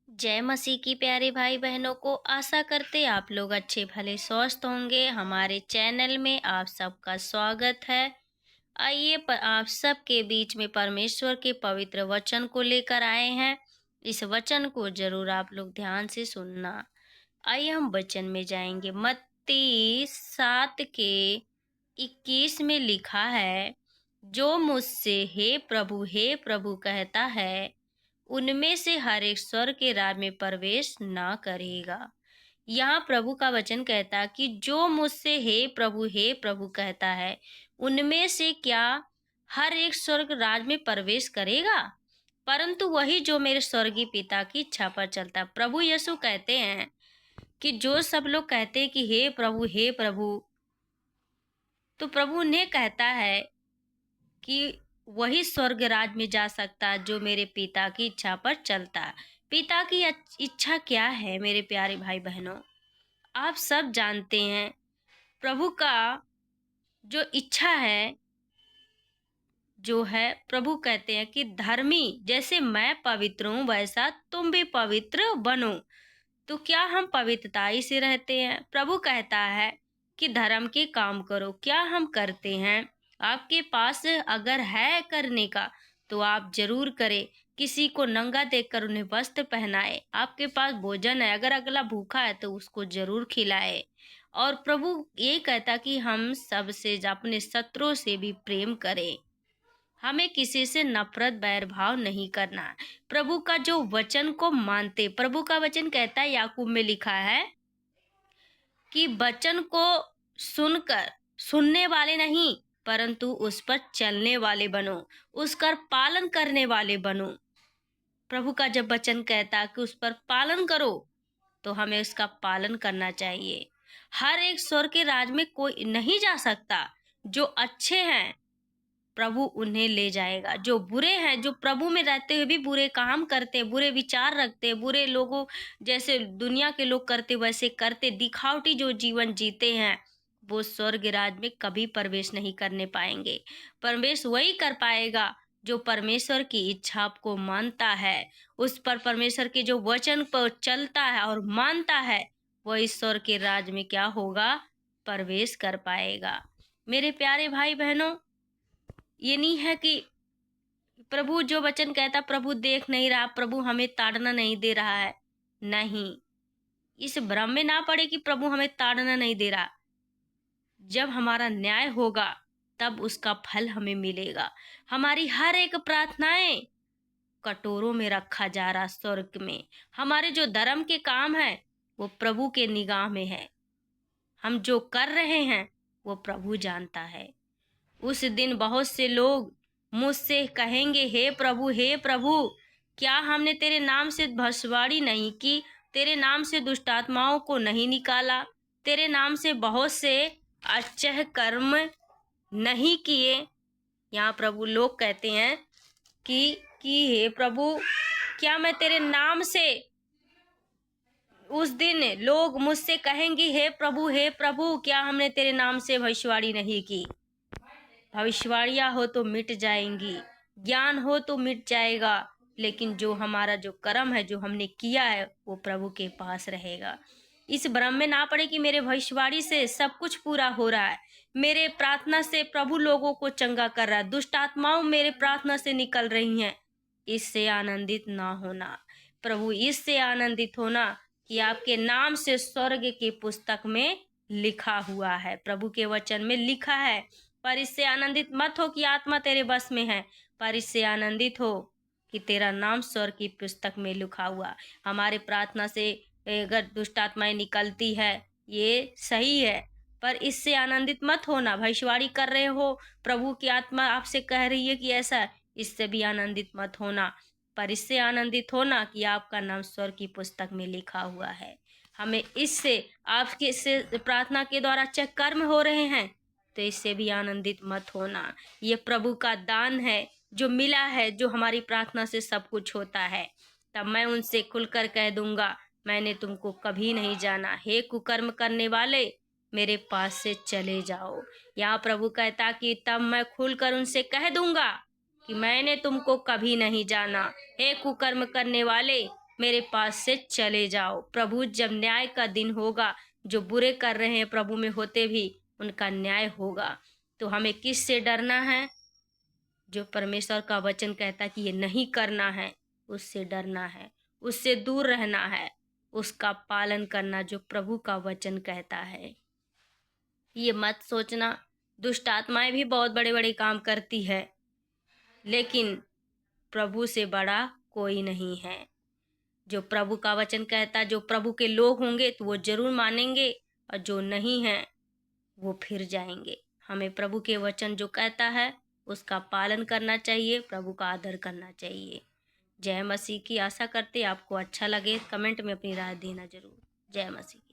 जय मसीह की प्यारे भाई बहनों को आशा करते आप लोग अच्छे भले स्वस्थ होंगे। हमारे चैनल में आप सबका स्वागत है। आइए आप सबके बीच में परमेश्वर के पवित्र वचन को लेकर आए हैं। इस वचन को जरूर आप लोग ध्यान से सुनना। आइए हम वचन में जाएंगे। मत्ती 7 के 21 में लिखा है, जो मुझसे हे प्रभु कहता है, उनमें से हर एक स्वर्ग के राज में प्रवेश ना करेगा। यहाँ प्रभु का वचन कहता है कि जो मुझसे हे प्रभु कहता है, उनमें से क्या हर एक स्वर्ग राज में प्रवेश करेगा? परंतु वही जो मेरे स्वर्गीय पिता की इच्छा पर चलता। प्रभु यीशु कहते हैं कि जो सब लोग कहते हैं कि हे प्रभु, तो प्रभु उन्हें कहता है कि वही स्वर्ग राज में जा सकता है जो मेरे पिता की इच्छा पर चलता है। पिता की इच्छा क्या है मेरे प्यारे भाई बहनों? आप सब जानते हैं प्रभु का जो इच्छा है, जो है प्रभु कहते हैं कि धर्मी जैसे मैं पवित्र हूँ वैसा तुम भी पवित्र बनो। तो क्या हम पवित्रताई से रहते हैं? प्रभु कहता है कि धर्म के काम करो। क्या हम करते हैं? आपके पास अगर है करने का तो आप जरूर करें। किसी को नंगा देखकर उन्हें वस्त्र पहनाए। आपके पास भोजन है, अगर अगला भूखा है तो उसको जरूर खिलाए। और प्रभु ये कहता कि हम सबसे अपने शत्रुओं से भी प्रेम करें। हमें किसी से नफरत बैर भाव नहीं करना। प्रभु का जो वचन को मानते, प्रभु का वचन कहता है, याकूब में लिखा है कि वचन को सुनकर सुनने वाले नहीं परंतु उस पर चलने वाले बनो, उसका पालन करने वाले बनो। प्रभु का जब वचन कहता है कि उस पर पालन करो, तो हमें उसका पालन करना चाहिए। हर एक स्वर्ग के राज में कोई नहीं जा सकता। जो अच्छे हैं प्रभु उन्हें ले जाएगा, जो बुरे हैं, जो प्रभु में रहते हुए भी बुरे काम करते, बुरे विचार रखते, बुरे लोगों जैसे दुनिया के लोग करते वैसे करते, दिखावटी जो जीवन जीते हैं, वो स्वर्ग राज में कभी प्रवेश नहीं करने पाएंगे। प्रवेश वही कर पाएगा जो परमेश्वर की इच्छा को मानता है, उस पर परमेश्वर के जो वचन पर चलता है और मानता है, वो ईश्वर के राज में क्या होगा? प्रवेश कर पाएगा। मेरे प्यारे भाई बहनों, ये नहीं है कि प्रभु जो वचन कहता प्रभु देख नहीं रहा, प्रभु हमें ताड़ना नहीं दे रहा है। नहीं, इस भ्रम में ना पड़े कि प्रभु हमें ताड़ना नहीं दे रहा। जब हमारा न्याय होगा तब उसका फल हमें मिलेगा। हमारी हर एक प्रार्थनाएं कटोरों में रखा जा रहा स्वर्ग में। हमारे जो धर्म के काम है वो प्रभु के निगाह में है। हम जो कर रहे हैं वो प्रभु जानता है। उस दिन बहुत से लोग मुझसे कहेंगे, हे प्रभु, क्या हमने तेरे नाम से भविष्यवाणी नहीं की? तेरे नाम से दुष्ट आत्माओं को नहीं निकाला? तेरे नाम से बहुत से अच्छे कर्म नहीं किए? यहाँ प्रभु लोग कहते हैं कि हे प्रभु, क्या मैं तेरे नाम से, उस दिन लोग मुझसे कहेंगे, हे प्रभु, क्या हमने तेरे नाम से भविष्यवाणी नहीं की? भविष्यवाणियां हो तो मिट जाएंगी, ज्ञान हो तो मिट जाएगा, लेकिन जो हमारा जो कर्म है, जो हमने किया है, वो प्रभु के पास रहेगा। इस भ्रम में ना पड़े कि मेरे भविष्यवाणी से सब कुछ पूरा हो रहा है, मेरे प्रार्थना से प्रभु लोगों को चंगा कर रहा है, दुष्ट आत्माओं मेरे प्रार्थना से निकल रही हैं। इससे आनंदित ना होना। प्रभु इससे आनंदित होना कि आपके नाम से स्वर्ग की पुस्तक में लिखा हुआ है, प्रभु के वचन में लिखा है। पर इससे आनंदित मत हो कि आत्मा तेरे बस में है, पर इससे आनंदित हो कि तेरा नाम स्वर्ग की पुस्तक में लिखा हुआ। हमारे प्रार्थना से अगर दुष्ट आत्माएं निकलती है, ये सही है, पर इससे आनंदित मत होना। भविष्यवाणी कर रहे हो, प्रभु की आत्मा आपसे कह रही है कि ऐसा, इससे भी आनंदित मत होना, पर इससे आनंदित होना कि आपका नाम स्वर्ग की पुस्तक में लिखा हुआ है। हमें इससे, आपके से प्रार्थना के द्वारा अच्छे कर्म हो रहे हैं, तो इससे भी आनंदित मत होना। ये प्रभु का दान है जो मिला है, जो हमारी प्रार्थना से सब कुछ होता है। तब मैं उनसे खुलकर कह दूंगा, मैंने तुमको कभी नहीं जाना, हे कुकर्म करने वाले, मेरे पास से चले जाओ। यहाँ प्रभु कहता कि तब मैं खुलकर उनसे कह दूंगा कि मैंने तुमको कभी नहीं जाना, हे कुकर्म करने वाले, मेरे पास से चले जाओ। प्रभु जब न्याय का दिन होगा, जो बुरे कर रहे हैं प्रभु में होते भी, उनका न्याय होगा। तो हमें किससे डरना है? जो परमेश्वर का वचन कहता है कि ये नहीं करना है, उससे डरना है, उससे दूर रहना है, उसका पालन करना जो प्रभु का वचन कहता है। ये मत सोचना दुष्ट आत्माएं भी बहुत बड़े बड़े काम करती है, लेकिन प्रभु से बड़ा कोई नहीं है। जो प्रभु का वचन कहता है, जो प्रभु के लोग होंगे तो वो जरूर मानेंगे, और जो नहीं है वो फिर जाएंगे। हमें प्रभु के वचन जो कहता है उसका पालन करना चाहिए, प्रभु का आदर करना चाहिए। जय मसीह की। आशा करते आपको अच्छा लगे। कमेंट में अपनी राय देना जरूर। जय मसीह।